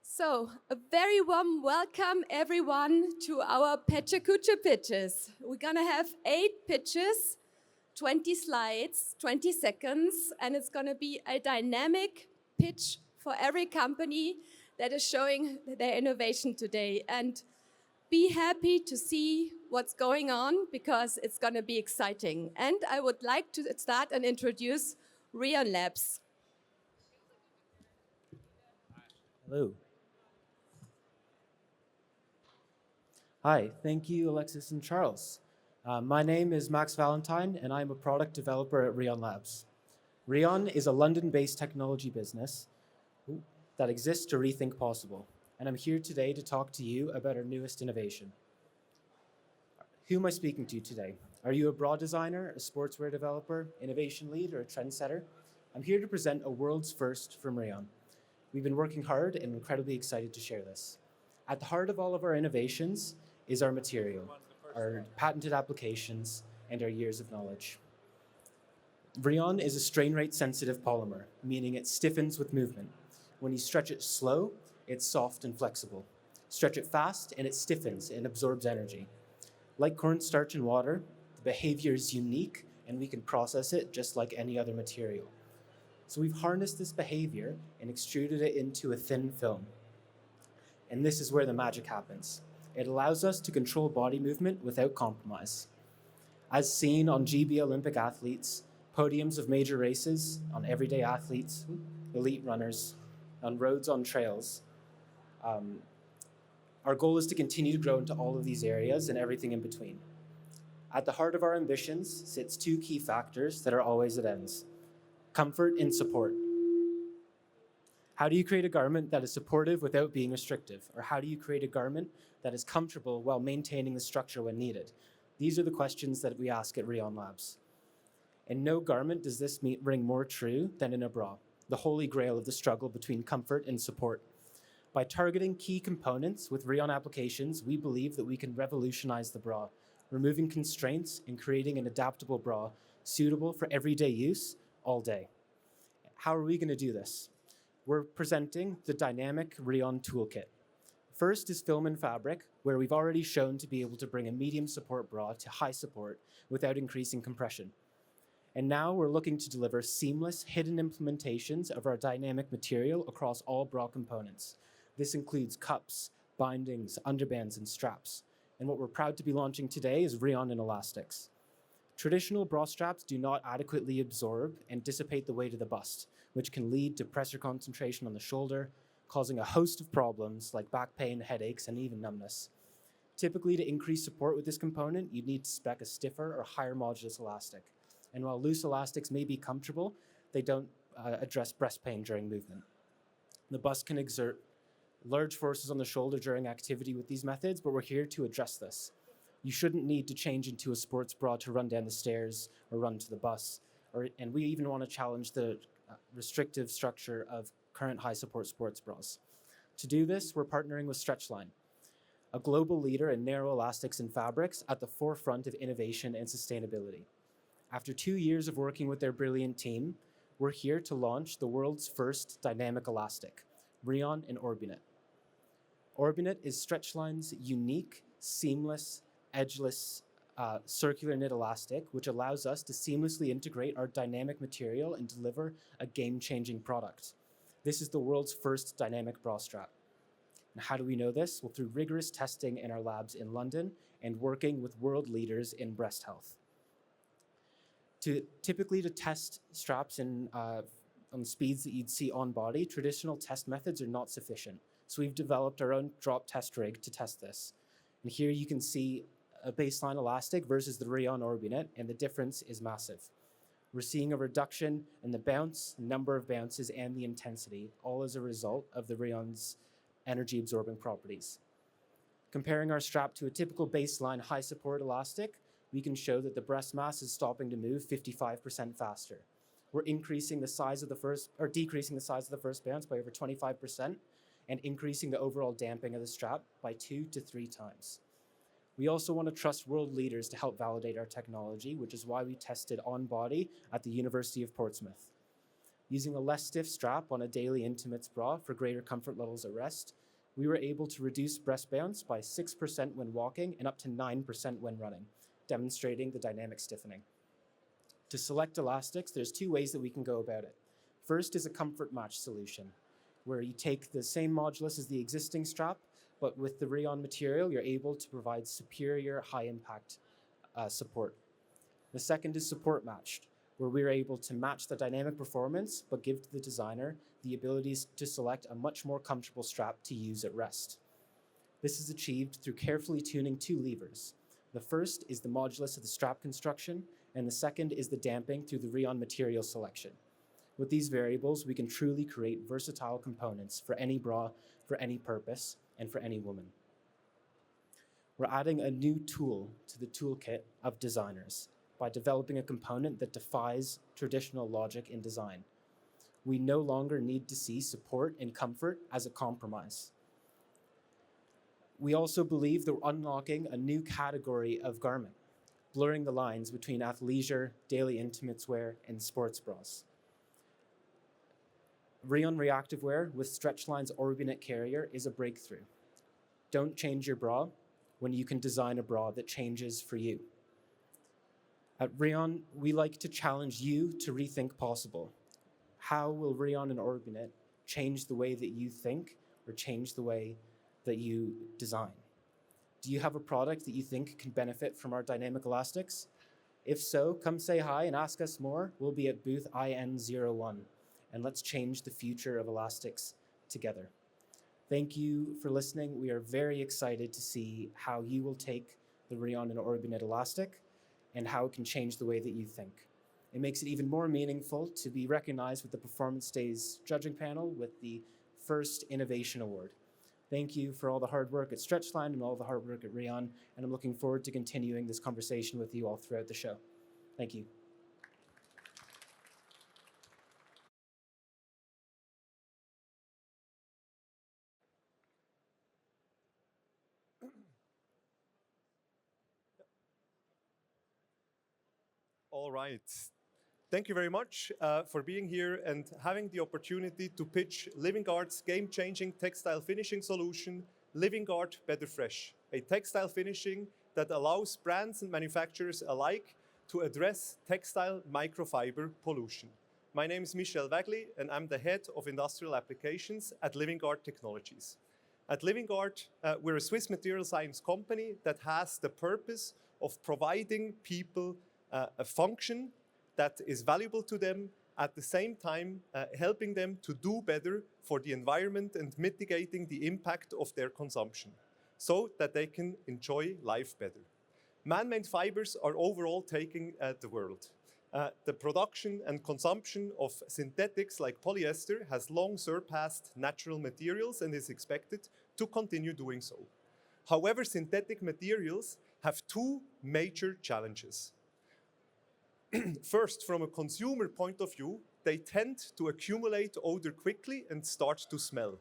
So, a very warm welcome, everyone, to our Pecha Kucha pitches. We're gonna have 8 pitches, 20 slides, 20 seconds, and it's gonna be a dynamic pitch for every company that is showing their innovation today. And be happy to see what's going on because it's gonna be exciting. And I would like to start and introduce Rion Labs. Hello. Hi, thank you, Alexis and Charles. My name is Max Valentine, and I'm a product developer at Rion Labs. Rion is a London-based technology business that exists to rethink possible, and I'm here today to talk to you about our newest innovation. Who am I speaking to today? Are you a bra designer, a sportswear developer, innovation lead, or a trendsetter? I'm here to present a world's first from Rion. We've been working hard and incredibly excited to share this. At the heart of all of our innovations is our material, our patented applications, and our years of knowledge. Rion is a strain rate sensitive polymer, meaning it stiffens with movement. When you stretch it slow, it's soft and flexible. Stretch it fast and it stiffens and absorbs energy. Like cornstarch and water, the behavior is unique and we can process it just like any other material. So we've harnessed this behavior and extruded it into a thin film. And this is where the magic happens. It allows us to control body movement without compromise. As seen on GB Olympic athletes, podiums of major races, on everyday athletes, elite runners, on roads, on trails, our goal is to continue to grow into all of these areas and everything in between. At the heart of our ambitions sits 2 key factors that are always at ends: comfort and support. How do you create a garment that is supportive without being restrictive? Or how do you create a garment that is comfortable while maintaining the structure when needed? These are the questions that we ask at Rion Labs. In no garment does this ring more true than in a bra, the holy grail of the struggle between comfort and support. By targeting key components with Rion applications, we believe that we can revolutionize the bra, removing constraints and creating an adaptable bra suitable for everyday use all day. How are we going to do this? We're presenting the dynamic Rion toolkit. First is film and fabric, where we've already shown to be able to bring a medium support bra to high support without increasing compression. And now we're looking to deliver seamless, hidden implementations of our dynamic material across all bra components. This includes cups, bindings, underbands, and straps. And what we're proud to be launching today is Rion and elastics. Traditional bra straps do not adequately absorb and dissipate the weight of the bust, which can lead to pressure concentration on the shoulder, causing a host of problems like back pain, headaches, and even numbness. Typically, to increase support with this component, you'd need to spec a stiffer or higher modulus elastic. And while loose elastics may be comfortable, they don't address breast pain during movement. The bust can exert large forces on the shoulder during activity with these methods, but we're here to address this. You shouldn't need to change into a sports bra to run down the stairs or run to the bus. And we even want to challenge the restrictive structure of current high support sports bras. To do this, we're partnering with Stretchline, a global leader in narrow elastics and fabrics at the forefront of innovation and sustainability. After 2 years of working with their brilliant team, we're here to launch the world's first dynamic elastic, Rion and Orbinet. Orbinet is Stretchline's unique, seamless, edgeless circular knit elastic, which allows us to seamlessly integrate our dynamic material and deliver a game-changing product. This is the world's first dynamic bra strap. And how do we know this? Well, through rigorous testing in our labs in London and working with world leaders in breast health. Typically to test straps on speeds that you'd see on body, traditional test methods are not sufficient. So we've developed our own drop test rig to test this. And here you can see a baseline elastic versus the Rion Orbinet, and the difference is massive. We're seeing a reduction in the bounce, number of bounces, and the intensity, all as a result of the Rion's energy absorbing properties. Comparing our strap to a typical baseline high support elastic, we can show that the breast mass is stopping to move 55% faster. We're increasing the size of the first, or decreasing the size of the first bounce by over 25%, and increasing the overall damping of the strap by 2 to 3 times. We also want to trust world leaders to help validate our technology, which is why we tested on body at the University of Portsmouth. Using a less stiff strap on a daily intimates bra for greater comfort levels at rest, we were able to reduce breast bounce by 6% when walking and up to 9% when running, demonstrating the dynamic stiffening. To select elastics, there's two ways that we can go about it. First is a comfort match solution, where you take the same modulus as the existing strap, but with the rayon material, you're able to provide superior high-impact support. The second is support matched, where we're able to match the dynamic performance, but give to the designer the abilities to select a much more comfortable strap to use at rest. This is achieved through carefully tuning two levers. The first is the modulus of the strap construction, and the second is the damping through the rayon material selection. With these variables, we can truly create versatile components for any bra, for any purpose, and for any woman. We're adding a new tool to the toolkit of designers by developing a component that defies traditional logic in design. We no longer need to see support and comfort as a compromise. We also believe that we're unlocking a new category of garment, blurring the lines between athleisure, daily intimates wear, and sports bras. Rayon reactive wear with Stretchline's Orbinet carrier is a breakthrough. Don't change your bra when you can design a bra that changes for you. At Rayon, we like to challenge you to rethink possible. How will Rayon and Orbinet change the way that you think or change the way that you design? Do you have a product that you think can benefit from our dynamic elastics? If so, come say hi and ask us more. We'll be at booth IN01, and let's change the future of elastics together. Thank you for listening. We are very excited to see how you will take the Rayon and Orbinet elastic and how it can change the way that you think. It makes it even more meaningful to be recognized with the Performance Days judging panel with the first Innovation Award. Thank you for all the hard work at Stretchline and all the hard work at Rayon, and I'm looking forward to continuing this conversation with you all throughout the show. Thank you. All right. Thank you very much for being here and having the opportunity to pitch Livingguard's game-changing textile finishing solution, Livingguard Better Fresh, a textile finishing that allows brands and manufacturers alike to address textile microfiber pollution. My name is Michel Wagli, and I'm the head of industrial applications at Livingguard Technologies. At Livingguard, we're a Swiss material science company that has the purpose of providing people a function that is valuable to them, at the same time helping them to do better for the environment and mitigating the impact of their consumption so that they can enjoy life better. Man-made fibers are overall taking the world. The production and consumption of synthetics like polyester has long surpassed natural materials and is expected to continue doing so. However, synthetic materials have two major challenges. First, from a consumer point of view, they tend to accumulate odor quickly and start to smell.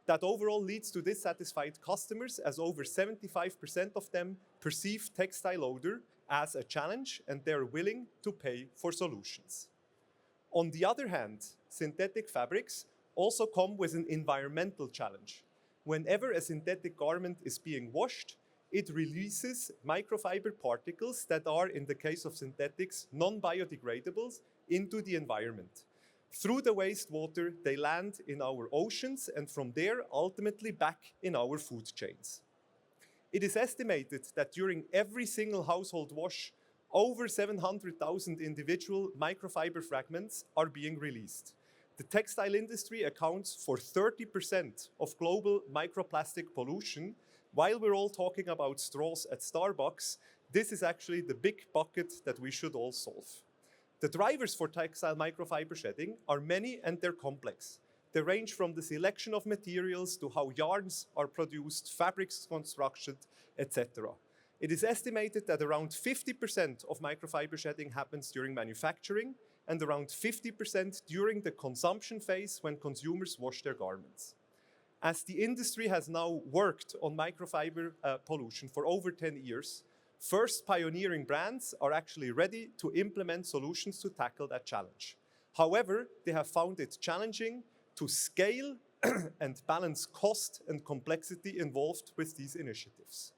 That overall leads to dissatisfied customers, as over 75% of them perceive textile odor as a challenge and they're willing to pay for solutions. On the other hand, synthetic fabrics also come with an environmental challenge. Whenever a synthetic garment is being washed, it releases microfiber particles that are, in the case of synthetics, non-biodegradables into the environment. Through the wastewater, they land in our oceans and from there ultimately back in our food chains. It is estimated that during every single household wash, over 700,000 individual microfiber fragments are being released. The textile industry accounts for 30% of global microplastic pollution. While we're all talking about straws at Starbucks, this is actually the big bucket that we should all solve. The drivers for textile microfiber shedding are many and they're complex. They range from the selection of materials to how yarns are produced, fabrics constructed, etc. It is estimated that around 50% of microfiber shedding happens during manufacturing and around 50% during the consumption phase when consumers wash their garments. As the industry has now worked on microfiber pollution for over 10 years, first pioneering brands are actually ready to implement solutions to tackle that challenge. However, they have found it challenging to scale and balance cost and complexity involved with these initiatives.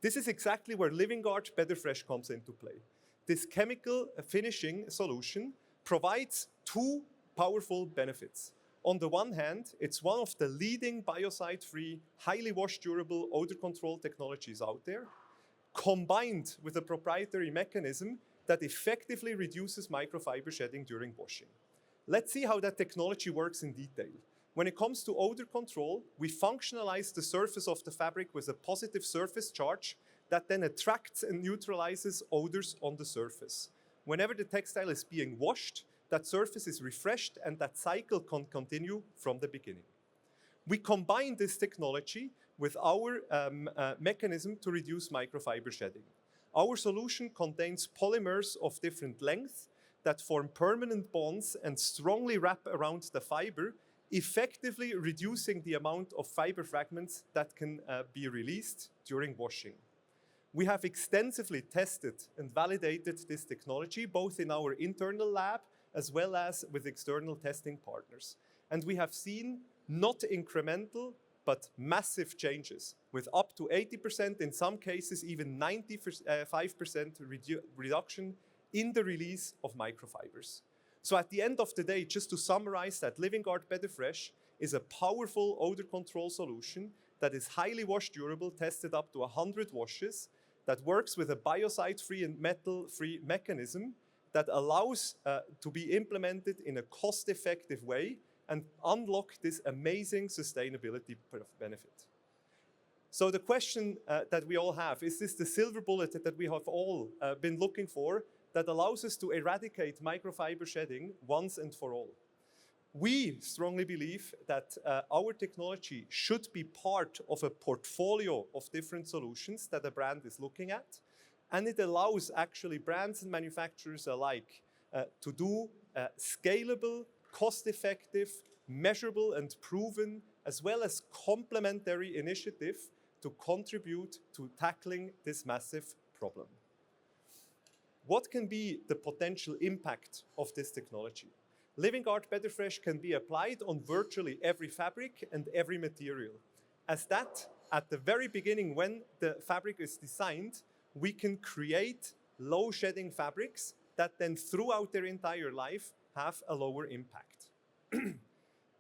This is exactly where Livingguard Better Fresh comes into play. This chemical finishing solution provides two powerful benefits. On the one hand, it's one of the leading biocide-free, highly wash-durable odor control technologies out there, combined with a proprietary mechanism that effectively reduces microfiber shedding during washing. Let's see how that technology works in detail. When it comes to odor control, we functionalize the surface of the fabric with a positive surface charge that then attracts and neutralizes odors on the surface. Whenever the textile is being washed, that surface is refreshed and that cycle can continue from the beginning. We combine this technology with our mechanism to reduce microfiber shedding. Our solution contains polymers of different lengths that form permanent bonds and strongly wrap around the fiber, effectively reducing the amount of fiber fragments that can be released during washing. We have extensively tested and validated this technology, both in our internal lab as well as with external testing partners. And we have seen not incremental, but massive changes, with up to 80%, in some cases even 95% reduction in the release of microfibers. So at the end of the day, just to summarize that, Livingguard Better Fresh is a powerful odor control solution that is highly wash durable, tested up to 100 washes, that works with a biocide-free and metal-free mechanism that allows to be implemented in a cost-effective way and unlock this amazing sustainability benefit. So the question that we all have, is this the silver bullet that we have all been looking for that allows us to eradicate microfiber shedding once and for all? We strongly believe that our technology should be part of a portfolio of different solutions that a brand is looking at. And it allows actually brands and manufacturers alike to do scalable, cost-effective, measurable and proven, as well as complementary initiative to contribute to tackling this massive problem. What can be the potential impact of this technology? Livingguard Better Fresh can be applied on virtually every fabric and every material. As that, at the very beginning when the fabric is designed, we can create low shedding fabrics that then throughout their entire life have a lower impact.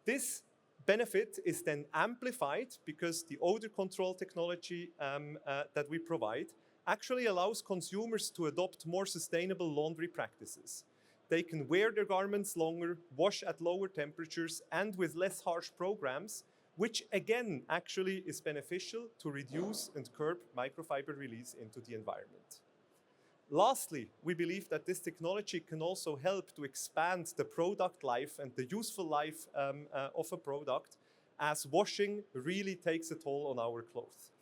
This benefit is then amplified because the odor control technology that we provide actually allows consumers to adopt more sustainable laundry practices. They can wear their garments longer, wash at lower temperatures, and with less harsh programs, which again actually is beneficial to reduce and curb microfiber release into the environment. Lastly, we believe that this technology can also help to expand the product life and the useful life of a product, as washing really takes a toll on our clothes.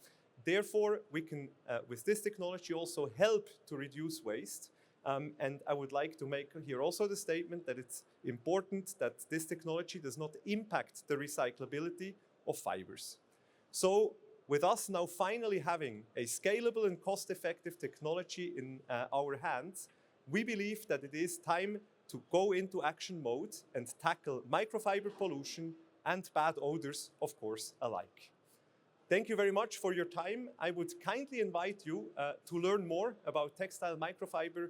Therefore, we can, with this technology, also help to reduce waste. And I would like to make here also the statement that it's important that this technology does not impact the recyclability of fibers. So with us now finally having a scalable and cost-effective technology in our hands, we believe that it is time to go into action mode and tackle microfiber pollution and bad odors, of course, alike. Thank you very much for your time. I would kindly invite you to learn more about textile microfiber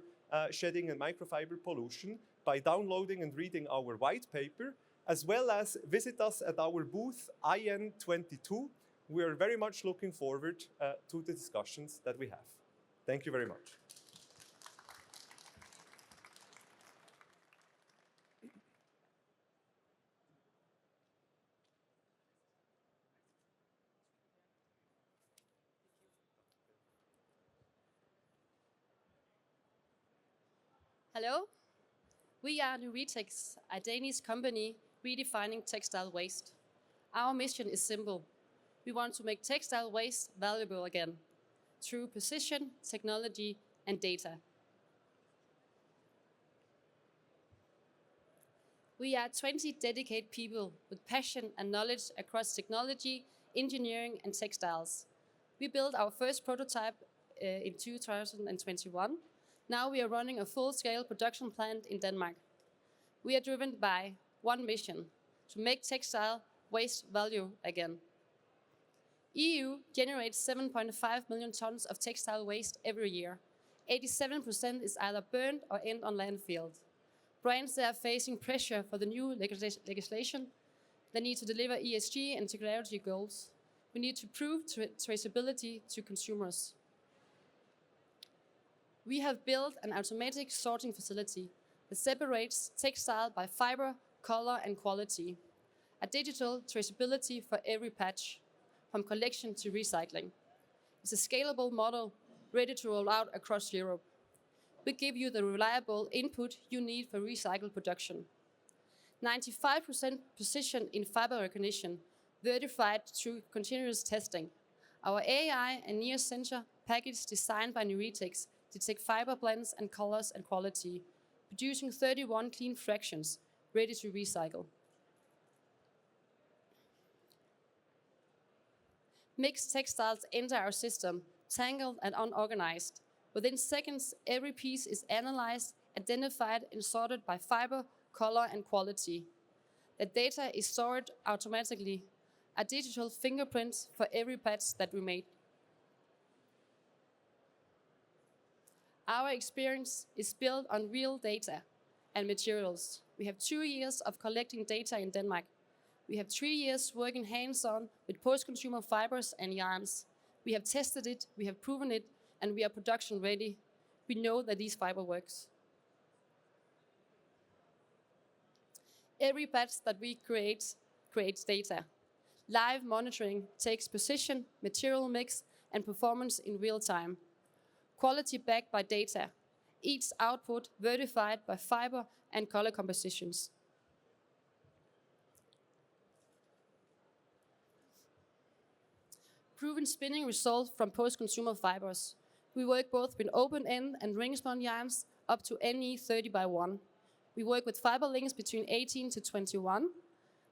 shedding and microfiber pollution by downloading and reading our white paper, as well as visit us at our booth IN22. We are very much looking forward to the discussions that we have. Thank you very much. Hello, we are Nuretex, a Danish company redefining textile waste. Our mission is simple. We want to make textile waste valuable again through precision, technology, and data. We are 20 dedicated people with passion and knowledge across technology, engineering, and textiles. We built our first prototype in 2021. Now we are running a full-scale production plant in Denmark. We are driven by one mission: to make textile waste value again. EU generates 7.5 million tons of textile waste every year. 87% is either burned or end on landfill. Brands that are facing pressure for the new legislation, they need to deliver ESG and circularity goals. We need to prove traceability to consumers. We have built an automatic sorting facility that separates textile by fiber, color, and quality. A digital traceability for every patch, from collection to recycling. It's a scalable model ready to roll out across Europe. We give you the reliable input you need for recycled production. 95% precision in fiber recognition, verified through continuous testing. Our AI and near sensor package designed by Nuretex detect fiber blends and colors and quality, producing 31 clean fractions ready to recycle. Mixed textiles enter our system, tangled and unorganized. Within seconds, every piece is analyzed, identified, and sorted by fiber, color, and quality. The data is stored automatically, a digital fingerprint for every patch that we made. Our experience is built on real data and materials. We have 2 years of collecting data in Denmark. We have 3 years working hands-on with post-consumer fibers and yarns. We have tested it, we have proven it, and we are production ready. We know that these fiber works. Every batch that we creates data. Live monitoring takes precision, material mix, and performance in real time. Quality backed by data. Each output verified by fiber and color compositions. Proven spinning result from post-consumer fibers. We work both with open-end and ring-spun yarns up to NE 30x1. We work with fiber lengths between 18 to 21.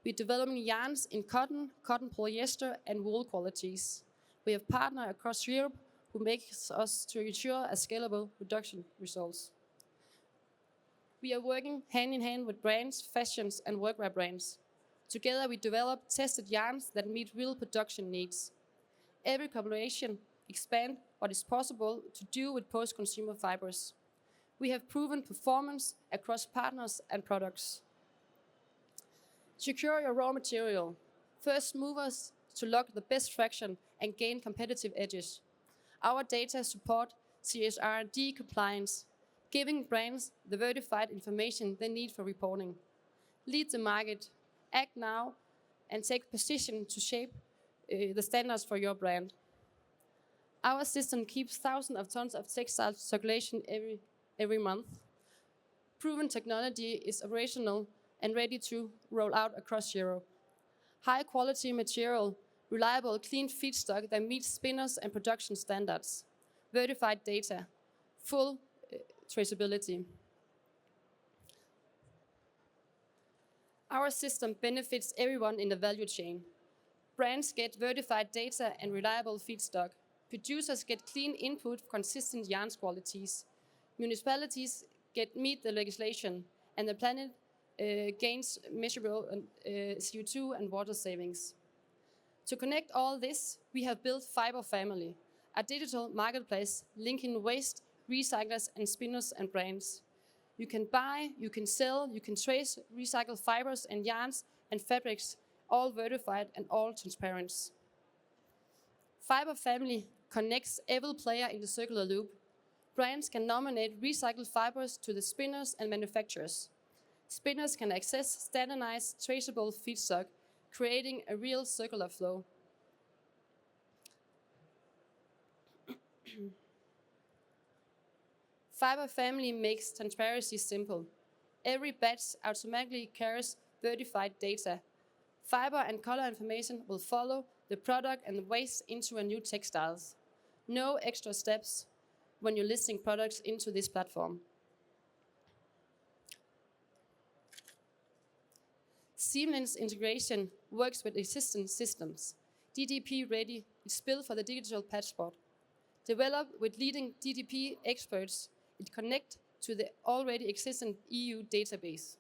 We're developing yarns in cotton, cotton polyester, and wool qualities. We have partners across Europe who makes us to ensure a scalable production results. We are working hand in hand with brands, fashions, and workwear brands. Together, we develop tested yarns that meet real production needs. Every collaboration expands what is possible to do with post-consumer fibers. We have proven performance across partners and products. Secure your raw material. First movers to lock the best fraction and gain competitive edges. Our data support CSRD compliance, giving brands the verified information they need for reporting. Lead the market, act now, and take position to shape the standards for your brand. Our system keeps thousands of tons of textile circulation every month. Proven technology is operational and ready to roll out across Europe. High quality material, reliable clean feedstock that meets spinners and production standards. Verified data, full traceability. Our system benefits everyone in the value chain. Brands get verified data and reliable feedstock. Producers get clean input, consistent yarns qualities. Municipalities meet the legislation, and the planet gains measurable CO2 and water savings. To connect all this, we have built Fiber Family, a digital marketplace linking waste, recyclers, and spinners and brands. You can buy, you can sell, you can trace recycled fibers and yarns and fabrics, all verified and all transparent. Fiber Family connects every player in the circular loop. Brands can nominate recycled fibers to the spinners and manufacturers. Spinners can access standardized, traceable feedstock, creating a real circular flow. Fiber Family makes transparency simple. Every batch automatically carries verified data. Fiber and color information will follow the product and the waste into a new textiles. No extra steps when you're listing products into this platform. Seamless integration works with existing systems. DDP ready, it's built for the digital passport. Developed with leading DDP experts, it connects to the already existing EU database.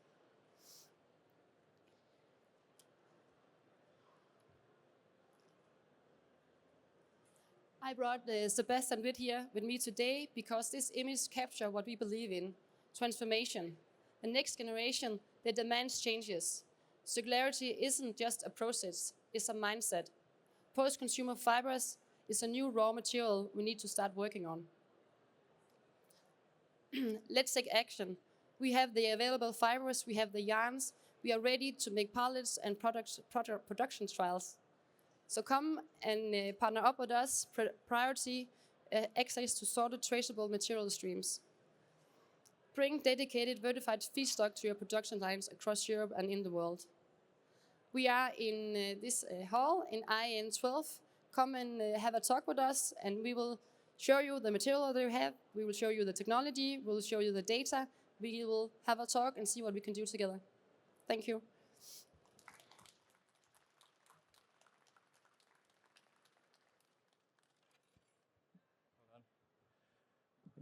I brought Sebastian with here with me today because this image captures what we believe in, transformation. The next generation, the demands changes. Circularity isn't just a process, it's a mindset. Post-consumer fibers is a new raw material we need to start working on. Let's take action. We have the available fibers, we have the yarns, we are ready to make pilots and production trials. So come and partner up with us, priority access to sorted traceable material streams. Bring dedicated verified feedstock to your production lines across Europe and in the world. We are in this hall in IN12. Come and have a talk with us and we will show you the material that we have, we will show you the technology, we will show you the data, we will have a talk and see what we can do together. Thank you.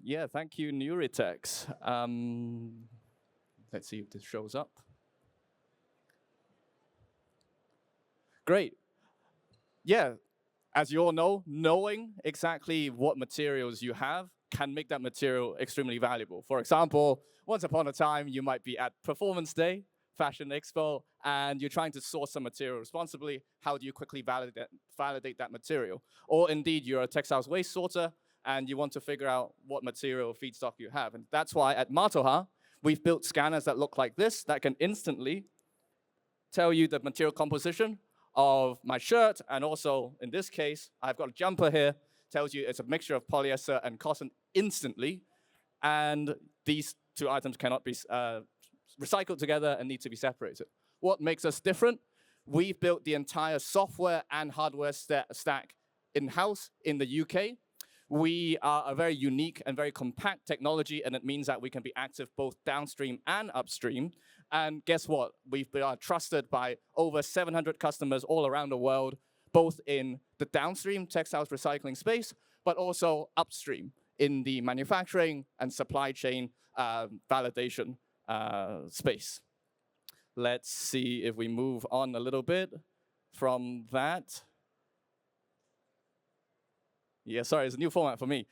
Yeah, thank you, Neuritex. Let's see if this shows up. Great. Yeah, as you all know, knowing exactly what materials you have can make that material extremely valuable. For example, once upon a time, you might be at Performance Day, Fashion Expo, and you're trying to source some material responsibly. How do you quickly validate that material? Or indeed, you're a textiles waste sorter, and you want to figure out what material feedstock you have. And that's why at Matoha, we've built scanners that look like this, that can instantly tell you the material composition of my shirt, and also, in this case, I've got a jumper here, tells you it's a mixture of polyester and cotton instantly, and these two items cannot be recycled together and need to be separated. What makes us different? We've built the entire software and hardware stack in-house in the UK. We are a very unique and very compact technology, and it means that we can be active both downstream and upstream. And guess what? We are trusted by over 700 customers all around the world, both in the downstream textiles recycling space, but also upstream in the manufacturing and supply chain validation space. Let's see if we move on a little bit from that. Yeah, sorry, it's a new format for me.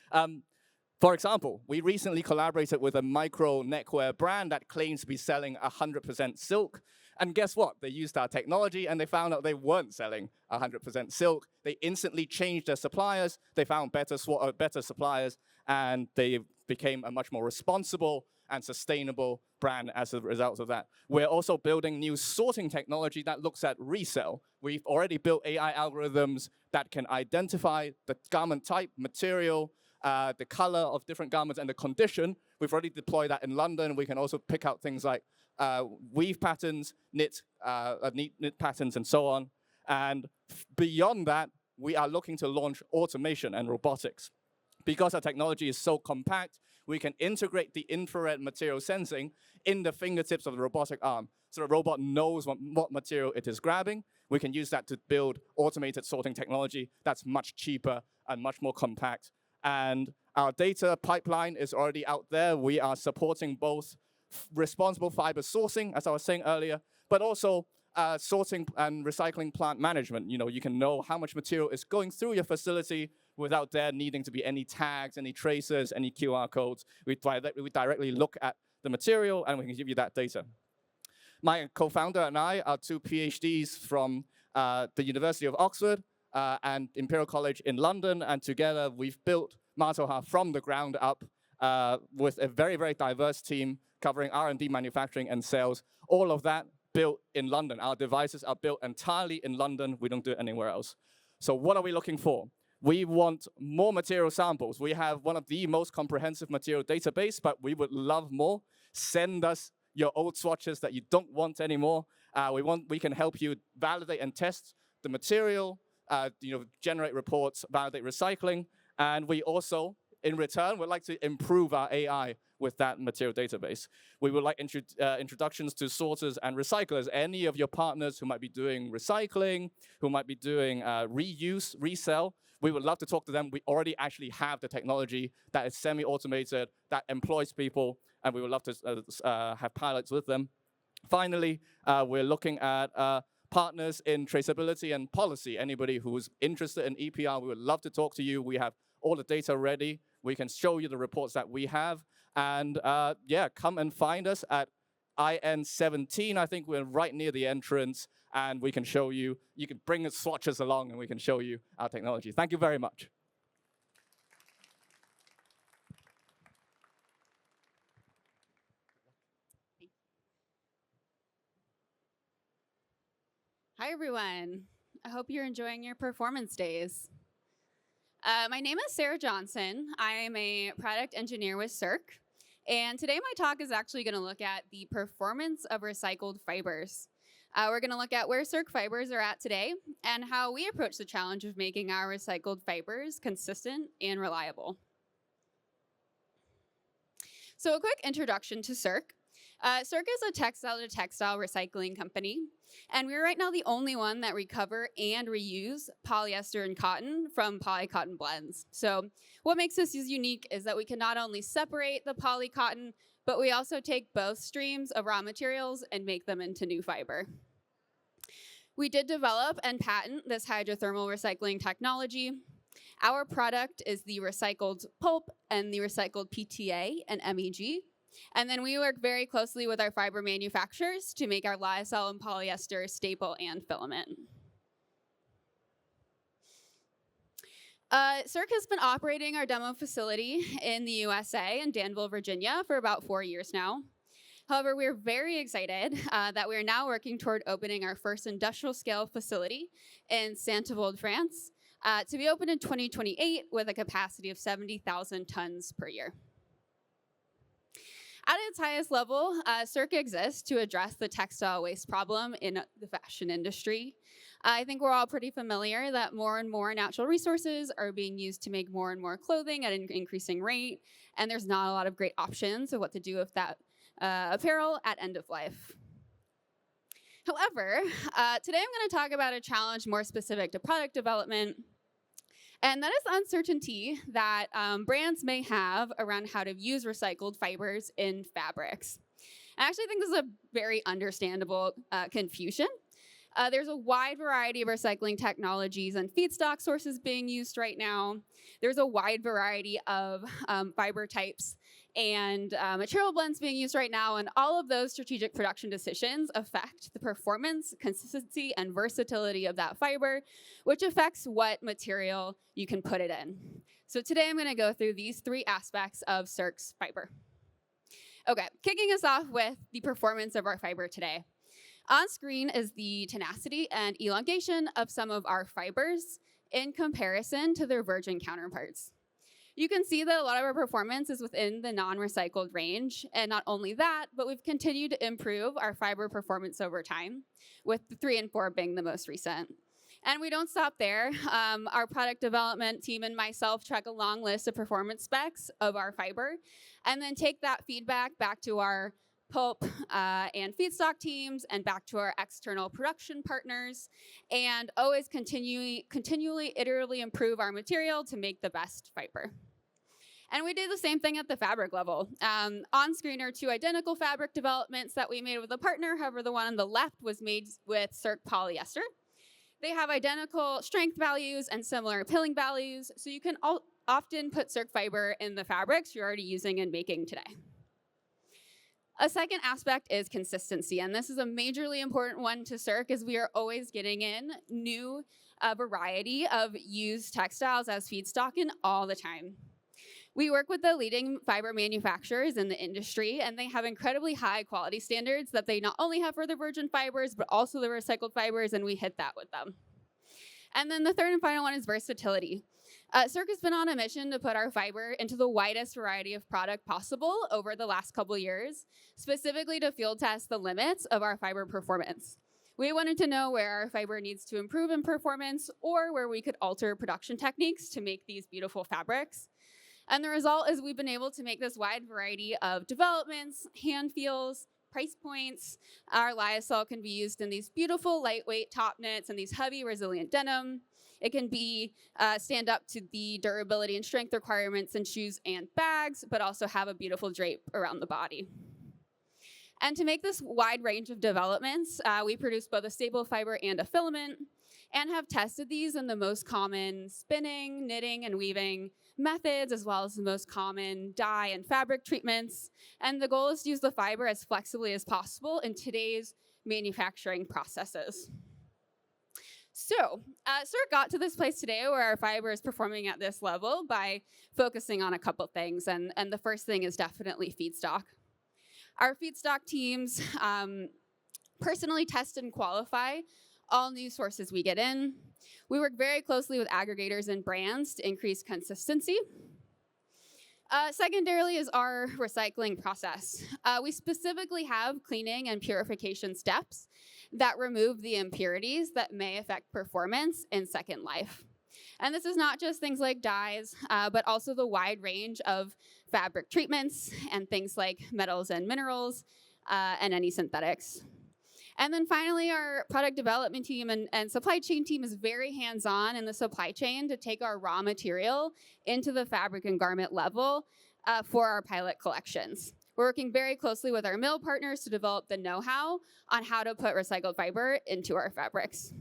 For example, we recently collaborated with a micro neckwear brand that claims to be selling 100% silk. And guess what? They used our technology and they found out they weren't selling 100% silk. They instantly changed their suppliers. They found better suppliers, and they became a much more responsible and sustainable brand as a result of that. We're also building new sorting technology that looks at resale. We've already built AI algorithms that can identify the garment type, material, the color of different garments, and the condition. We've already deployed that in London. We can also pick out things like weave patterns, knit patterns, and so on. And beyond that, we are looking to launch automation and robotics. Because our technology is so compact, we can integrate the infrared material sensing in the fingertips of the robotic arm. So the robot knows what material it is grabbing. We can use that to build automated sorting technology that's much cheaper and much more compact. And our data pipeline is already out there. We are supporting both responsible fiber sourcing, as I was saying earlier, but also sorting and recycling plant management. You know, you can know how much material is going through your facility without there needing to be any tags, any tracers, any QR codes. We directly look at the material and we can give you that data. My co-founder and I are two PhDs from the University of Oxford and Imperial College in London, and together we've built Matoha from the ground up with a very, very diverse team covering R&D, manufacturing, and sales. All of that built in London. Our devices are built entirely in London. We don't do it anywhere else. So what are we looking for? We want more material samples. We have one of the most comprehensive material database, but we would love more. Send us your old swatches that you don't want anymore. We can help you validate and test the material, generate reports, validate recycling, and we also, in return, would like to improve our AI with that material database. We would like introductions to sorters and recyclers. Any of your partners who might be doing recycling, who might be doing reuse, resell, we would love to talk to them. We already actually have the technology that is semi-automated, that employs people, and we would love to have pilots with them. Finally, we're looking at partners in traceability and policy. Anybody who's interested in EPR, we would love to talk to you. We have all the data ready. We can show you the reports that we have. And yeah, come and find us at IN17. I think we're right near the entrance, and we can show you. You can bring swatches along, and we can show you our technology. Thank you very much. Hi, everyone. I hope you're enjoying your performance days. My name is Sarah Johnson. I am a product engineer with Cirque. And today my talk is actually going to look at the performance of recycled fibers. We're going to look at where Cirque fibers are at today and how we approach the challenge of making our recycled fibers consistent and reliable. So a quick introduction to Cirque. Cirque is a textile-to-textile recycling company, and we're right now the only one that recover and reuse polyester and cotton from polycotton blends. So what makes us unique is that we can not only separate the polycotton, but we also take both streams of raw materials and make them into new fiber. We did develop and patent this hydrothermal recycling technology. Our product is the recycled pulp and the recycled PTA and MEG. And then we work very closely with our fiber manufacturers to make our lyocell and polyester staple and filament. Cirque has been operating our demo facility in the USA in Danville, Virginia for about 4 years now. However, we're very excited that we're now working toward opening our first industrial scale facility in Saint-Avold, France, to be opened in 2028 with a capacity of 70,000 tons per year. At its highest level, Cirque exists to address the textile waste problem in the fashion industry. I think we're all pretty familiar that more and more natural resources are being used to make more and more clothing at an increasing rate, and there's not a lot of great options of what to do with that apparel at end of life. However, today I'm going to talk about a challenge more specific to product development, and that is the uncertainty that brands may have around how to use recycled fibers in fabrics. I actually think this is a very understandable confusion. There's a wide variety of recycling technologies and feedstock sources being used right now. There's a wide variety of fiber types and material blends being used right now, and all of those strategic production decisions affect the performance, consistency, and versatility of that fiber, which affects what material you can put it in. So today I'm going to go through these 3 aspects of Cirque's fiber. Okay, kicking us off with the performance of our fiber today. On screen is the tenacity and elongation of some of our fibers in comparison to their virgin counterparts. You can see that a lot of our performance is within the non-recycled range, and not only that, but we've continued to improve our fiber performance over time, with the 3 and 4 being the most recent. And we don't stop there. Our product development team and myself track a long list of performance specs of our fiber, and then take that feedback back to our pulp and feedstock teams and back to our external production partners, and always continually iteratively improve our material to make the best fiber. And we did the same thing at the fabric level. On screen are 2 identical fabric developments that we made with a partner. However, the one on the left was made with Cirque polyester. They have identical strength values and similar pilling values, so you can often put Cirque fiber in the fabrics you're already using and making today. A second aspect is consistency, and this is a majorly important one to Cirque, as we are always getting in new variety of used textiles as feedstock in all the time. We work with the leading fiber manufacturers in the industry, and they have incredibly high quality standards that they not only have for the virgin fibers, but also the recycled fibers, and we hit that with them. And then the third and final one is versatility. Cirque has been on a mission to put our fiber into the widest variety of product possible over the last couple years, specifically to field test the limits of our fiber performance. We wanted to know where our fiber needs to improve in performance, or where we could alter production techniques to make these beautiful fabrics. And the result is we've been able to make this wide variety of developments, hand feels, price points. Our lyocell can be used in these beautiful lightweight top knits and these heavy resilient denim. It can be stand up to the durability and strength requirements in shoes and bags, but also have a beautiful drape around the body. And to make this wide range of developments, we produce both a staple fiber and a filament, and have tested these in the most common spinning, knitting, and weaving methods, as well as the most common dye and fabric treatments. And the goal is to use the fiber as flexibly as possible in today's manufacturing processes. So, Cirque got to this place today where our fiber is performing at this level by focusing on a couple things, and the first thing is definitely feedstock. Our feedstock teams personally test and qualify all new sources we get in. We work very closely with aggregators and brands to increase consistency. Secondarily is our recycling process. We specifically have cleaning and purification steps that remove the impurities that may affect performance in second life. And this is not just things like dyes, but also the wide range of fabric treatments and things like metals and minerals and any synthetics. And then finally, our product development team and supply chain team is very hands-on in the supply chain to take our raw material into the fabric and garment level for our pilot collections. We're working very closely with our mill partners to develop the know-how on how to put recycled fiber into our fabrics.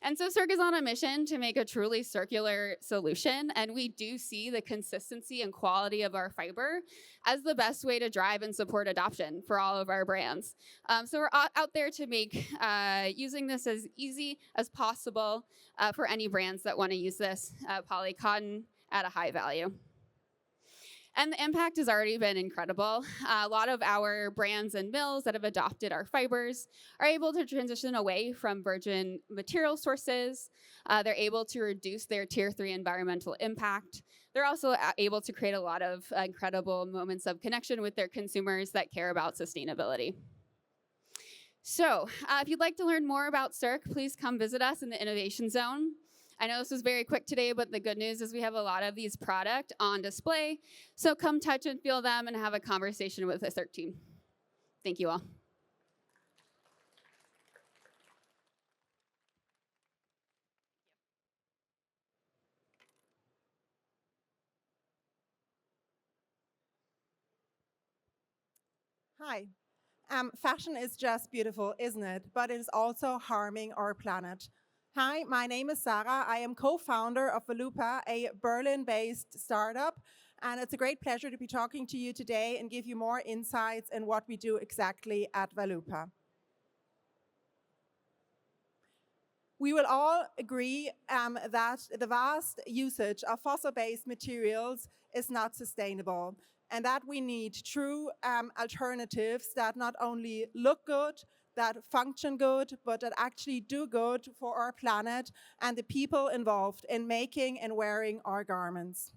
And so Cirque is on a mission to make a truly circular solution, and we do see the consistency and quality of our fiber as the best way to drive and support adoption for all of our brands. So we're out there to make using this as easy as possible for any brands that want to use this poly cotton at a high value. And the impact has already been incredible. A lot of our brands and mills that have adopted our fibers are able to transition away from virgin material sources. They're able to reduce their tier 3 environmental impact. They're also able to create a lot of incredible moments of connection with their consumers that care about sustainability. So if you'd like to learn more about Cirque, please come visit us in the Innovation Zone. I know this was very quick today, but the good news is we have a lot of these products on display. So come touch and feel them and have a conversation with the Cirque team. Thank you all. Hi. Fashion is just beautiful, isn't it? But it is also harming our planet. Hi, my name is Sarah. I am co-founder of Valupa, a Berlin-based startup. And it's a great pleasure to be talking to you today and give you more insights in what we do exactly at Valupa. We will all agree that the vast usage of fossil-based materials is not sustainable, and that we need true alternatives that not only look good, that function good, but that actually do good for our planet and the people involved in making and wearing our garments.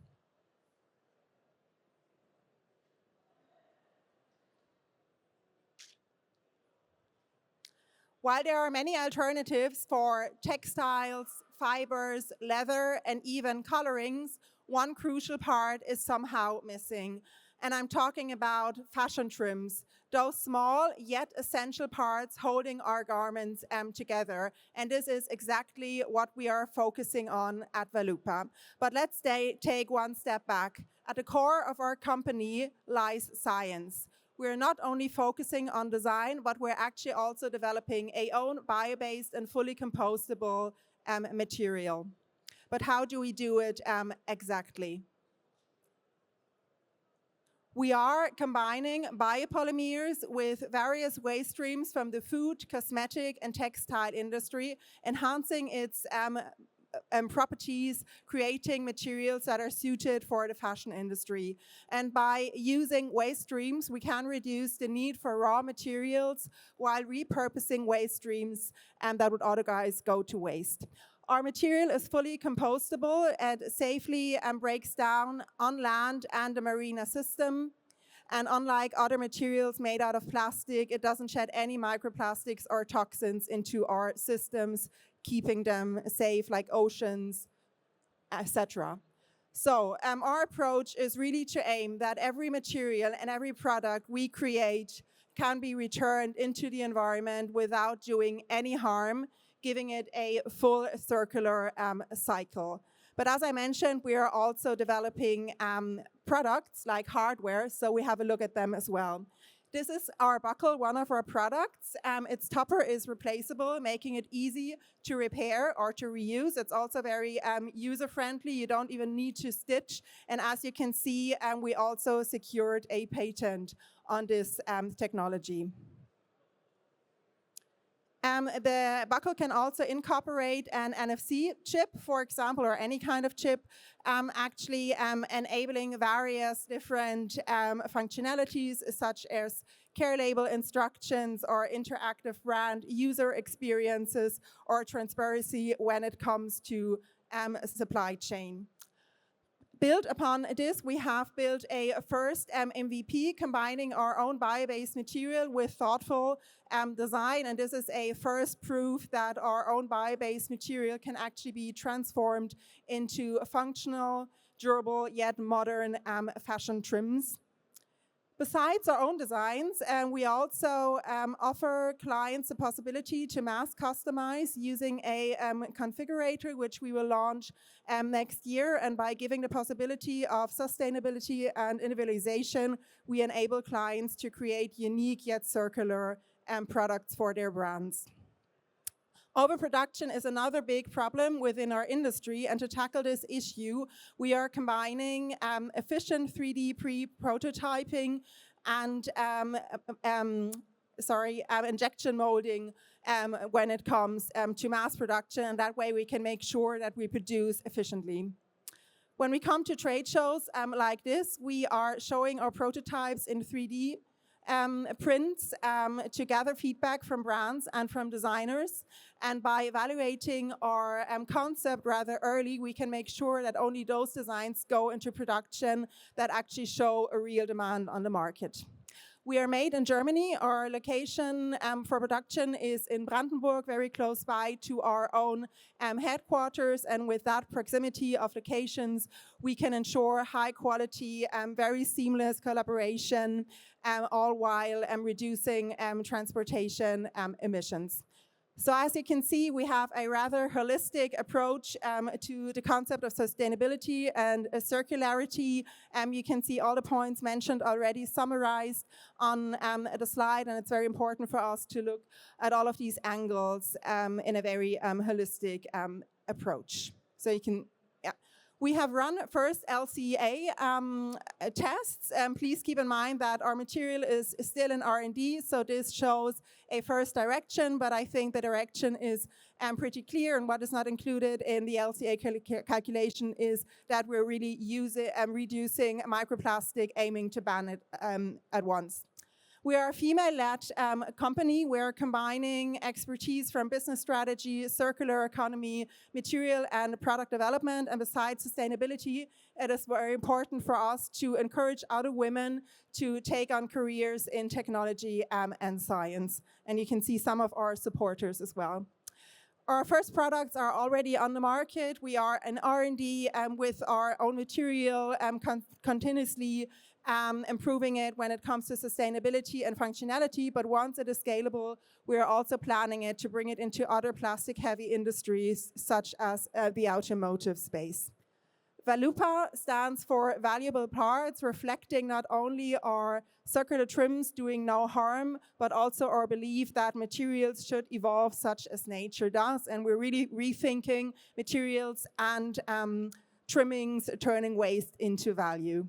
While there are many alternatives for textiles, fibers, leather, and even colorings, one crucial part is somehow missing. And I'm talking about fashion trims, those small yet essential parts holding our garments together. And this is exactly what we are focusing on at Valupa. But let's take one step back. At the core of our company lies science. We're not only focusing on design, but we're actually also developing a own bio-based and fully compostable material. But how do we do it exactly? We are combining biopolymers with various waste streams from the food, cosmetic, and textile industry, enhancing its properties, creating materials that are suited for the fashion industry. And by using waste streams, we can reduce the need for raw materials while repurposing waste streams that would otherwise go to waste. Our material is fully compostable and safely breaks down on land and the marina system. And unlike other materials made out of plastic, it doesn't shed any microplastics or toxins into our systems, keeping them safe, like oceans, etc. So our approach is really to aim that every material and every product we create can be returned into the environment without doing any harm, giving it a full circular cycle. But as I mentioned, we are also developing products like hardware, so we have a look at them as well. This is our buckle, one of our products. Its topper is replaceable, making it easy to repair or to reuse. It's also very user-friendly. You don't even need to stitch. And as you can see, we also secured a patent on this technology. The buckle can also incorporate an NFC chip, for example, or any kind of chip, actually enabling various different functionalities such as care label instructions or interactive brand user experiences or transparency when it comes to supply chain. Built upon this, we have built a first MVP combining our own bio-based material with thoughtful design. And this is a first proof that our own bio-based material can actually be transformed into functional, durable, yet modern fashion trims. Besides our own designs, we also offer clients the possibility to mass customize using a configurator, which we will launch next year. And by giving the possibility of sustainability and individualization, we enable clients to create unique yet circular products for their brands. Overproduction is another big problem within our industry, and to tackle this issue, we are combining efficient 3D pre-prototyping and injection molding when it comes to mass production, and that way we can make sure that we produce efficiently. When we come to trade shows like this, we are showing our prototypes in 3D prints to gather feedback from brands and from designers. And by evaluating our concept rather early, we can make sure that only those designs go into production that actually show a real demand on the market. We are made in Germany. Our location for production is in Brandenburg, very close by to our own headquarters. And with that proximity of locations, we can ensure high quality, very seamless collaboration, all while reducing transportation emissions. So as you can see, we have a rather holistic approach to the concept of sustainability and circularity. You can see all the points mentioned already summarized on the slide, and it's very important for us to look at all of these angles in a very holistic approach. So you can, yeah. We have run first LCA tests. Please keep in mind that our material is still in R&D, so this shows a first direction, but I think the direction is pretty clear, and what is not included in the LCA calculation is that we're really reducing microplastic, aiming to ban it at once. We are a female-led company. We're combining expertise from business strategy, circular economy, material and product development. And besides sustainability, it is very important for us to encourage other women to take on careers in technology and science. And you can see some of our supporters as well. Our first products are already on the market. We are in R&D with our own material, continuously improving it when it comes to sustainability and functionality. But once it is scalable, we are also planning it to bring it into other plastic-heavy industries, such as the automotive space. Valupa stands for valuable parts, reflecting not only our circular trims doing no harm, but also our belief that materials should evolve such as nature does. And we're really rethinking materials and trimmings, turning waste into value.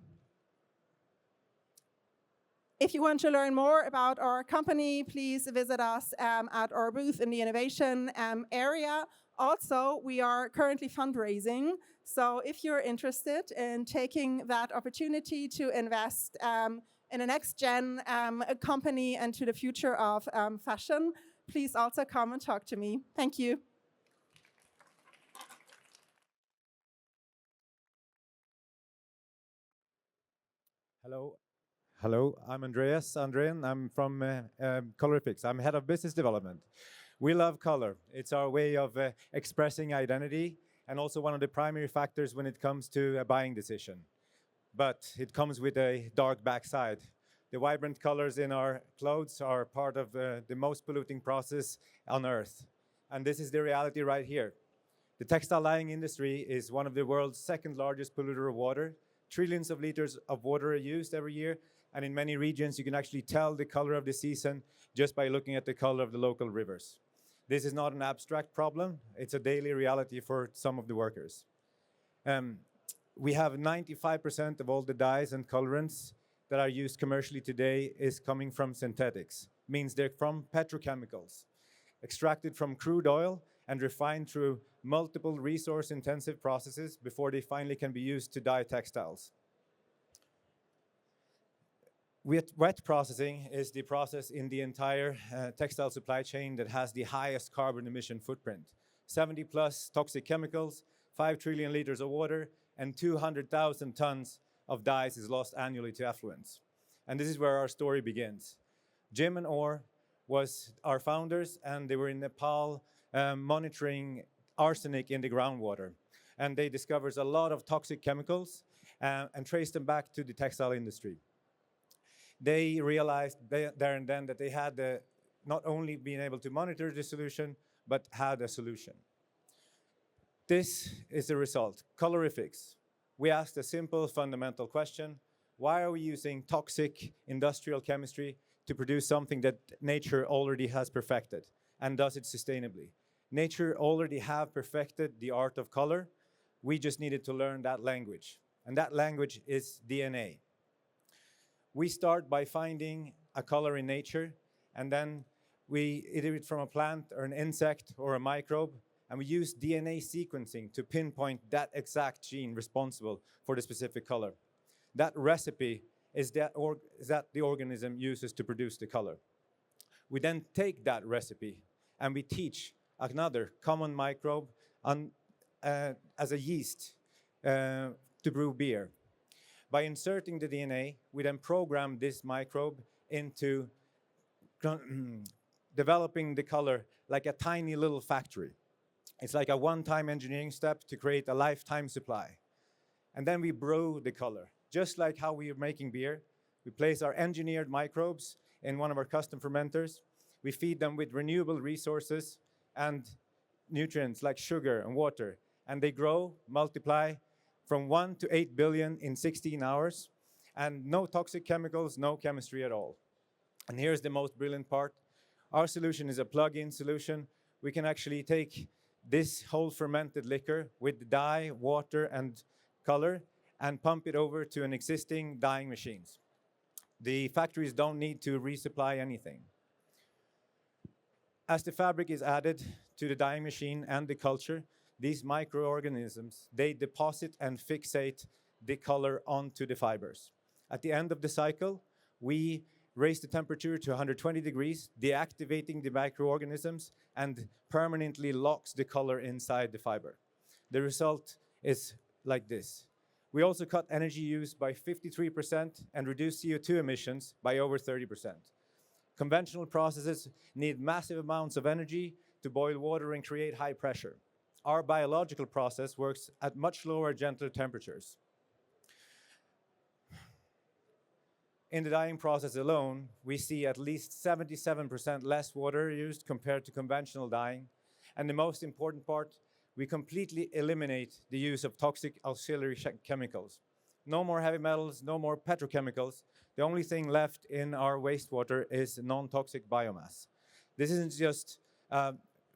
If you want to learn more about our company, please visit us at our booth in the innovation area. Also, we are currently fundraising. So if you're interested in taking that opportunity to invest in a next-gen company and to the future of fashion, please also come and talk to me. Thank you. Hello. Hello, I'm Andreas Andrén. I'm from Colorifics. I'm head of business development. We love color. It's our way of expressing identity and also one of the primary factors when it comes to a buying decision. But it comes with a dark backside. The vibrant colors in our clothes are part of the most polluting process on Earth. And this is the reality right here. The textile dyeing industry is one of the world's second largest polluter of water. Trillions of liters of water are used every year. And in many regions, you can actually tell the color of the season just by looking at the color of the local rivers. This is not an abstract problem. It's a daily reality for some of the workers. We have 95% of all the dyes and colorants that are used commercially today is coming from synthetics. Means they're from petrochemicals, extracted from crude oil and refined through multiple resource-intensive processes before they finally can be used to dye textiles. Wet processing is the process in the entire textile supply chain that has the highest carbon emission footprint. 70 plus toxic chemicals, 5 trillion liters of water, and 200,000 tons of dyes is lost annually to effluents. And this is where our story begins. Jim and Orr was our founders, and they were in Nepal monitoring arsenic in the groundwater. And they discovered a lot of toxic chemicals and traced them back to the textile industry. They realized there and then that they had not only been able to monitor the solution, but had a solution. This is the result, colorifics. We asked a simple fundamental question: why are we using toxic industrial chemistry to produce something that nature already has perfected and does it sustainably? Nature already have perfected the art of color. We just needed to learn that language, and that language is DNA. We start by finding a color in nature, and then we either it from a plant or an insect or a microbe, and we use DNA sequencing to pinpoint that exact gene responsible for the specific color. That recipe is that the organism uses to produce the color. We then take that recipe and we teach another common microbe as a yeast to brew beer. By inserting the DNA, we then program this microbe into developing the color like a tiny little factory. It's like a one-time engineering step to create a lifetime supply. And then we brew the color. Just like how we are making beer, we place our engineered microbes in one of our custom fermenters. We feed them with renewable resources and nutrients like sugar and water. And they grow, multiply from 1 to 8 billion in 16 hours. And no toxic chemicals, no chemistry at all. And here's the most brilliant part. Our solution is a plug-in solution. We can actually take this whole fermented liquor with dye, water, and color and pump it over to an existing dyeing machines. The factories don't need to resupply anything. As the fabric is added to the dyeing machine and the culture, these microorganisms, they deposit and fixate the color onto the fibers. At the end of the cycle, we raise the temperature to 120 degrees, deactivating the microorganisms and permanently locks the color inside the fiber. The result is like this. We also cut energy use by 53% and reduce CO2 emissions by over 30%. Conventional processes need massive amounts of energy to boil water and create high pressure. Our biological process works at much lower, gentler temperatures. In the dyeing process alone, we see at least 77% less water used compared to conventional dyeing. And the most important part, we completely eliminate the use of toxic auxiliary chemicals. No more heavy metals, no more petrochemicals. The only thing left in our wastewater is non-toxic biomass. This isn't just a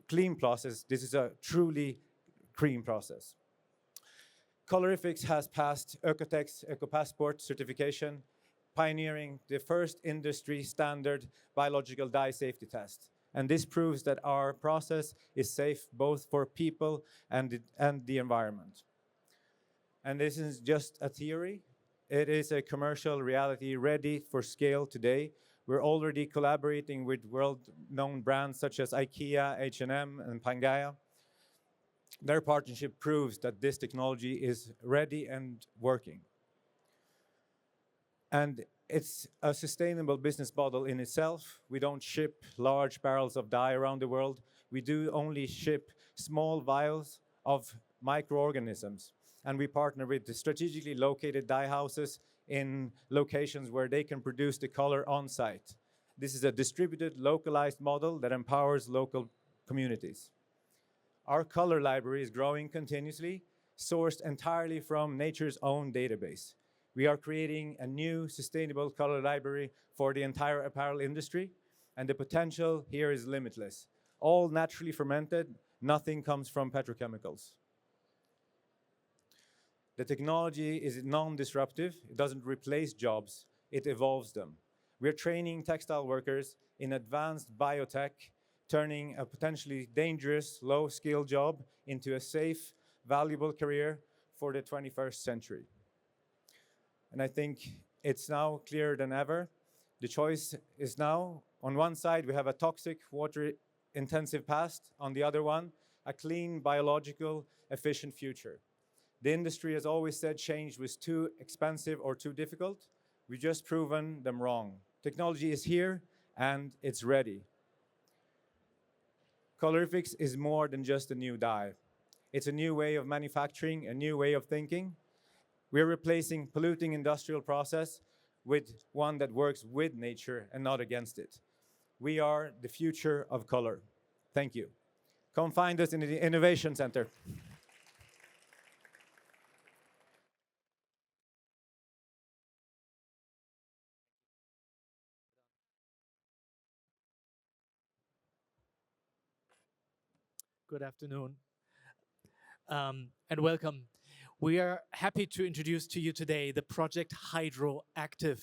clean process, this is a truly clean process. Colorifics has passed Oekotex EcoPassport certification, pioneering the first industry standard biological dye safety test. And this proves that our process is safe both for people and the environment. And this is just a theory. It is a commercial reality ready for scale today. We're already collaborating with world-known brands such as IKEA, H&M, and Pangea. Their partnership proves that this technology is ready and working. And it's a sustainable business model in itself. We don't ship large barrels of dye around the world. We do only ship small vials of microorganisms. And we partner with the strategically located dye houses in locations where they can produce the color on site. This is a distributed, localized model that empowers local communities. Our color library is growing continuously, sourced entirely from nature's own database. We are creating a new sustainable color library for the entire apparel industry, and the potential here is limitless. All naturally fermented, nothing comes from petrochemicals. The technology is non-disruptive. It doesn't replace jobs, it evolves them. We're training textile workers in advanced biotech, turning a potentially dangerous, low-skill job into a safe, valuable career for the 21st century. And I think it's now clearer than ever. The choice is now, on one side, we have a toxic, water-intensive past. On the other one, a clean, biological, efficient future. The industry has always said change was too expensive or too difficult. We've just proven them wrong. Technology is here and it's ready. Colorifics is more than just a new dye. It's a new way of manufacturing, a new way of thinking. We're replacing polluting industrial process with one that works with nature and not against it. We are the future of color. Thank you. Come find us in the Innovation Center. Good afternoon, and welcome. We are happy to introduce to you today the project Hydroactive.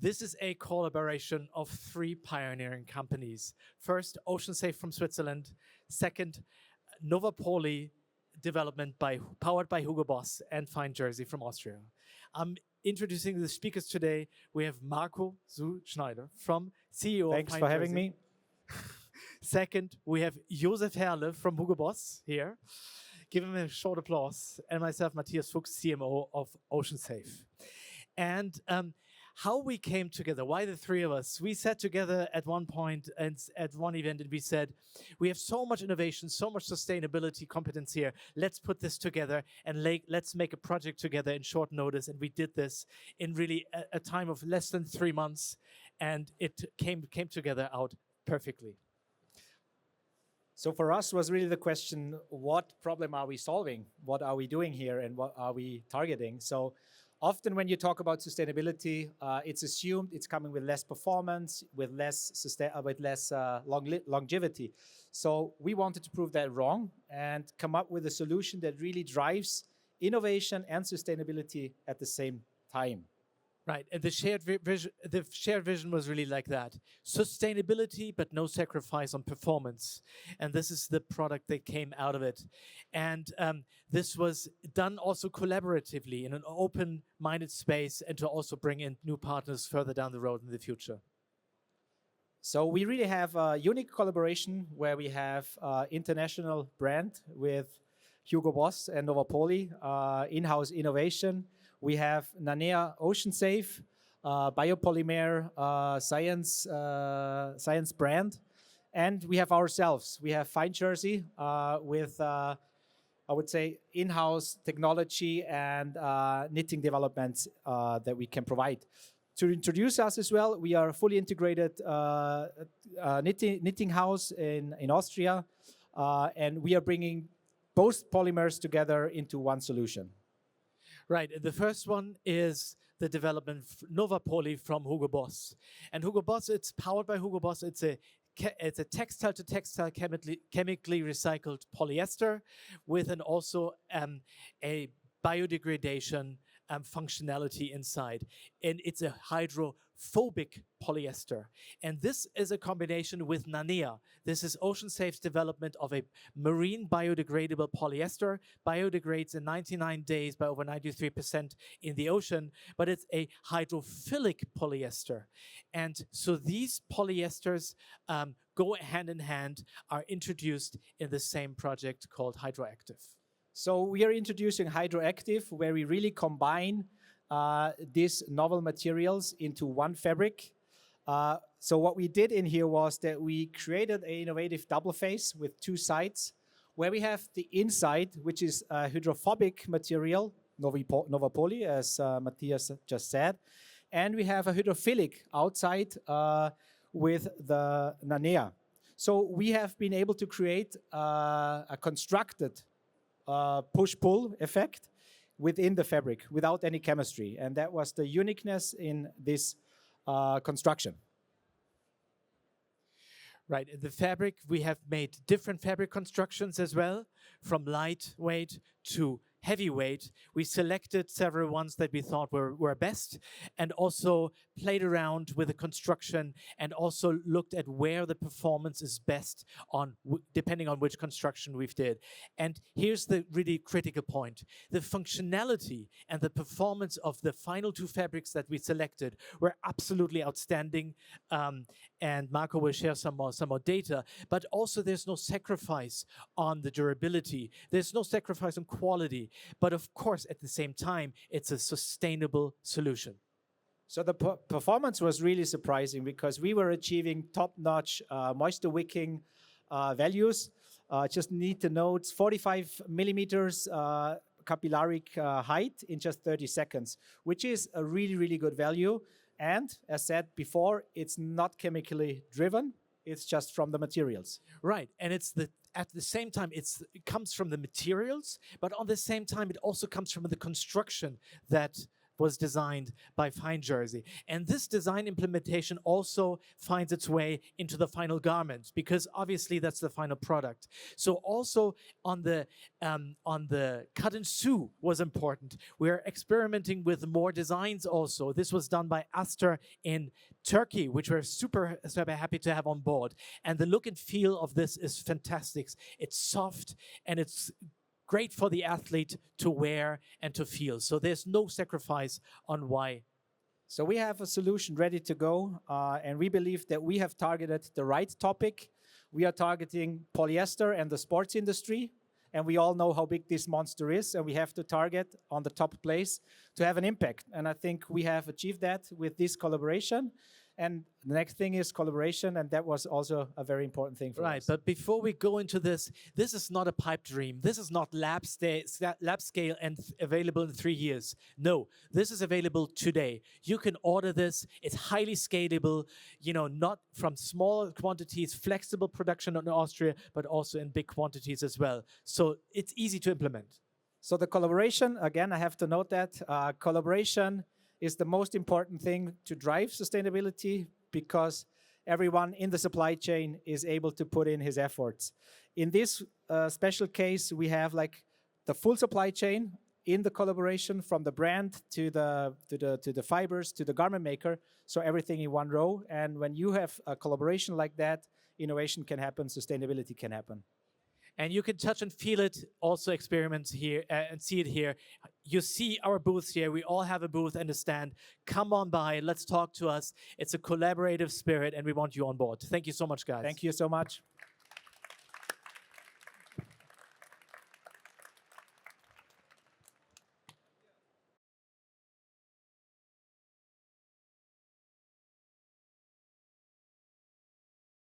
This is a collaboration of 3 pioneering companies. First, OceanSafe from Switzerland. Second, Nova Poly development powered by Hugo Boss, and Fine Jersey from Austria. I'm introducing the speakers today. We have Marco Schneider from CEO Thanks of Fine for having Jersey. me. Second, we have Josef Herle from Hugo Boss here. Give him a short applause. And myself, Matthias Fuchs, CMO of OceanSafe. And how we came together, why the 3 of us? We sat together at one point and at one event and we said, we have so much innovation, so much sustainability competence here. Let's put this together and let's make a project together in short notice. And we did this in really a time of less than 3 months. And it came together out perfectly. So for us was really the question, what problem are we solving? What are we doing here and what are we targeting? So often when you talk about sustainability, it's assumed it's coming with less performance, with less longevity. So we wanted to prove that wrong and come up with a solution that really drives innovation and sustainability at the same time. Right, and the shared vision was really like that. Sustainability, but no sacrifice on performance. And this is the product that came out of it. And this was done also collaboratively in an open-minded space and to also bring in new partners further down the road in the future. So we really have a unique collaboration where we have international brand with Hugo Boss and Nova Poly, in-house innovation. We have Nanea OceanSafe, biopolymer science brand. And we have ourselves. We have Fine Jersey with, I would say, in-house technology and knitting developments that we can provide. To introduce us as well, we are a fully integrated knitting house in Austria. And we are bringing both polymers together into one solution. Right, the first one is the development Nova Poly from Hugo Boss. And Hugo Boss, it's powered by Hugo Boss. It's a textile-to-textile chemically recycled polyester with also a biodegradation functionality inside. And it's a hydrophobic polyester. And this is a combination with Nanea. This is OceanSafe's development of a marine biodegradable polyester. Biodegrades in 99 days by over 93% in the ocean, but it's a hydrophilic polyester. And so these polyesters go hand in hand, are introduced in the same project called Hydroactive. So we are introducing Hydroactive, where we really combine these novel materials into one fabric. So what we did in here was that we created an innovative double face with 2 sides, where we have the inside, which is a hydrophobic material, Nova Poly, as Matthias just said. And we have a hydrophilic outside with the Nanea. So we have been able to create a constructed push-pull effect, within the fabric without any chemistry. And that was the uniqueness in this construction. Right, in the fabric, we have made different fabric constructions as well, from lightweight to heavyweight. We selected several ones that we thought were best, and also played around with the construction, and also looked at where the performance is best on depending on which construction we've did. And here's the really critical point. The functionality and the performance of the final two fabrics that we selected were absolutely outstanding. And Marco will share some more data, but also there's no sacrifice on the durability. There's no sacrifice on quality, but of course, at the same time, it's a sustainable solution. So the performance was really surprising because we were achieving top-notch moisture wicking values. Just need to note 45 millimeters capillaric height in just 30 seconds, which is a really, really good value. And as said before, it's not chemically driven. It's just from the materials. Right, and at the same time, it comes from the materials, but on the same time, it also comes from the construction that was designed by Fine Jersey. And this design implementation also finds its way into the final garment, because obviously that's the final product. So also on the cut and sew was important. We're experimenting with more designs also. This was done by Astor in Turkey, which we're super happy to have on board. And the look and feel of this is fantastic. It's soft and it's great for the athlete to wear and to feel. So there's no sacrifice on why. So we have a solution ready to go, and we believe that we have targeted the right topic. We are targeting polyester and the sports industry, and we all know how big this monster is, and we have to target on the top place to have an impact. And I think we have achieved that with this collaboration. And the next thing is collaboration, and that was also a very important thing for us. Right, but before we go into this is not a pipe dream. This is not lab scale and available in 3 years. No, this is available today. You can order this. It's highly scalable, not from small quantities, flexible production in Austria, but also in big quantities as well. So it's easy to implement. So the collaboration, again, I have to note that collaboration is the most important thing to drive sustainability, because everyone in the supply chain is able to put in his efforts. In this special case, we have like the full supply chain in the collaboration, from the brand to the fibers to the garment maker, so everything in one row. And when you have a collaboration like that, innovation can happen, sustainability can happen. And you can touch and feel it, also experiment here and see it here. You see our booths here. We all have a booth and a stand. Come on by, let's talk to us. It's a collaborative spirit and we want you on board. Thank you so much, guys. Thank you so much.